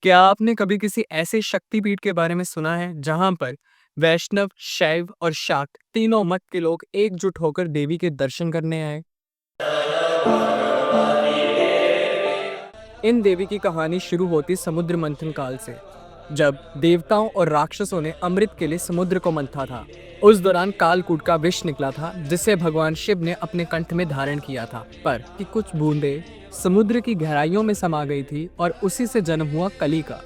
क्या आपने कभी किसी ऐसे शक्तिपीठ के बारे में सुना है जहां पर वैष्णव, शैव और शाक्त तीनों मत के लोग एकजुट होकर देवी के दर्शन करने आए? इन देवी की कहानी शुरू होती समुद्र मंथन काल से, जब देवताओं और राक्षसों ने अमृत के लिए समुद्र को मंथा था। उस दौरान कालकूट का विष निकला था, जिसे भगवान शिव ने अपने कंठ में धारण किया था, पर कि कुछ बूंदें समुद्र की गहराइयों में समा गई थी और उसी से जन्म हुआ कली का,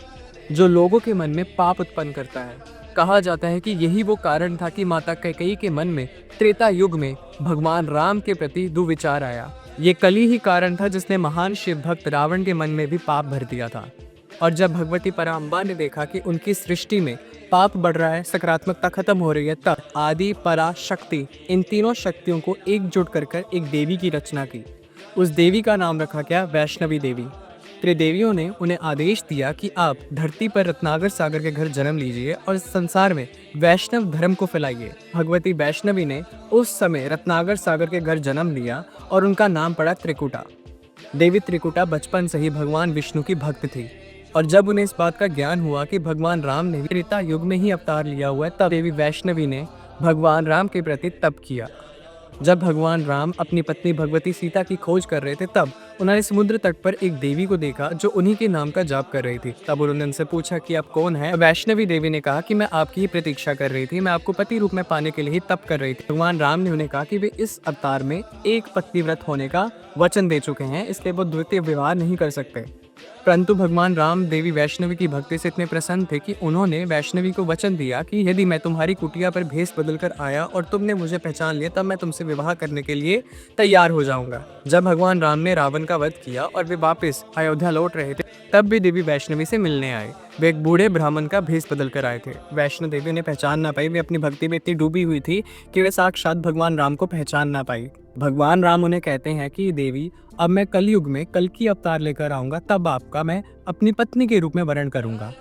जो लोगों के मन में पाप उत्पन्न करता है। कहा जाता है कि यही वो कारण था कि माता कैकेयी के मन में त्रेता युग में भगवान राम के प्रति दुविचार आया। ये कली ही कारण था जिसने महान शिव भक्त रावण के मन में भी पाप भर दिया था। और जब भगवती पराम्बा ने देखा कि उनकी सृष्टि में पाप बढ़ रहा है, सकारात्मकता खत्म हो रही है, तब आदि, परा, शक्ति, इन तीनों शक्तियों को एकजुट कर एक देवी की रचना की। उस देवी का नाम रखा गया वैष्णवी देवी। त्रिदेवियों ने उन्हें आदेश दिया कि आप धरती पर रत्नाकर सागर के घर जन्म लीजिए और संसार में वैष्णव धर्म को फैलाइए। भगवती वैष्णवी ने उस समय रत्नाकर सागर के घर जन्म लिया और उनका नाम पड़ा त्रिकुटा। देवी त्रिकुटा बचपन से ही भगवान विष्णु की भक्त थी, और जब उन्हें इस बात का ज्ञान हुआ कि भगवान राम ने त्रेता युग में ही अवतार लिया हुआ है, तब देवी वैष्णवी ने भगवान राम के प्रति तप किया। जब भगवान राम अपनी पत्नी भगवती सीता की खोज कर रहे थे, तब उन्होंने समुद्र तट पर एक देवी को देखा जो उन्हीं के नाम का जाप कर रही थी। तब उन्होंने उनसे पूछा कि आप कौन हैं? वैष्णवी देवी ने कहा कि मैं आपकी ही प्रतीक्षा कर रही थी, मैं आपको पति रूप में पाने के लिए ही तप कर रही थी। भगवान राम ने उन्हें कहा कि वे इस अवतार में एक पत्नी व्रत होने का वचन दे चुके हैं, इसलिए वो द्वितीय विवाह नहीं कर सकते। परंतु भगवान राम देवी वैष्णवी की भक्ति से इतने प्रसन्न थे कि उन्होंने वैष्णवी को वचन दिया कि यदि मैं तुम्हारी कुटिया पर भेष बदल कर आया और तुमने मुझे पहचान लिया, तब मैं तुमसे विवाह करने के लिए तैयार हो जाऊंगा। जब भगवान राम ने रावण का वध किया और वे वापस अयोध्या लौट रहे थे, तब भी देवी वैष्णवी से मिलने आए। वे एक बूढ़े ब्राह्मण का भेष बदल कर आए थे। वैष्णो देवी ने पहचान ना पाई। वे अपनी भक्ति में इतनी डूबी हुई थी कि वे साक्षात भगवान राम को पहचान ना पाई। भगवान राम उन्हें कहते हैं कि देवी, अब मैं कलयुग में कल की अवतार लेकर आऊंगा, तब आपका मैं अपनी पत्नी के रूप में वरण करूंगा।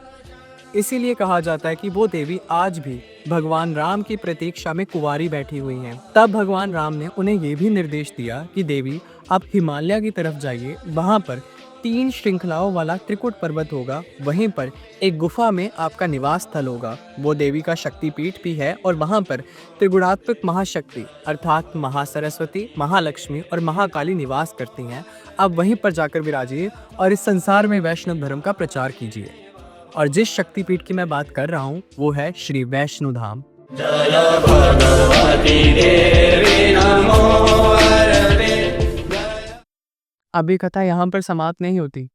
इसीलिए कहा जाता है कि वो देवी आज भी भगवान राम की प्रतीक्षा में कुंवारी बैठी हुई हैं। तब भगवान राम ने उन्हें ये भी निर्देश दिया कि देवी, आप हिमालय की तरफ जाइए, वहां पर 3 श्रृंखलाओं वाला त्रिकुट पर्वत होगा, वहीं पर एक गुफा में आपका निवास स्थल होगा। वो देवी का शक्तिपीठ भी है और वहां पर त्रिगुणात्मक महाशक्ति अर्थात महासरस्वती, महालक्ष्मी और महाकाली निवास करती हैं। आप वहीं पर जाकर विराजिए और इस संसार में वैष्णव धर्म का प्रचार कीजिए। और जिस शक्तिपीठ की मैं बात कर रहा हूँ वो है श्री वैष्णो धाम। जय भगवती देवी नमो। अब ये कथा यहाँ पर समाप्त नहीं होती।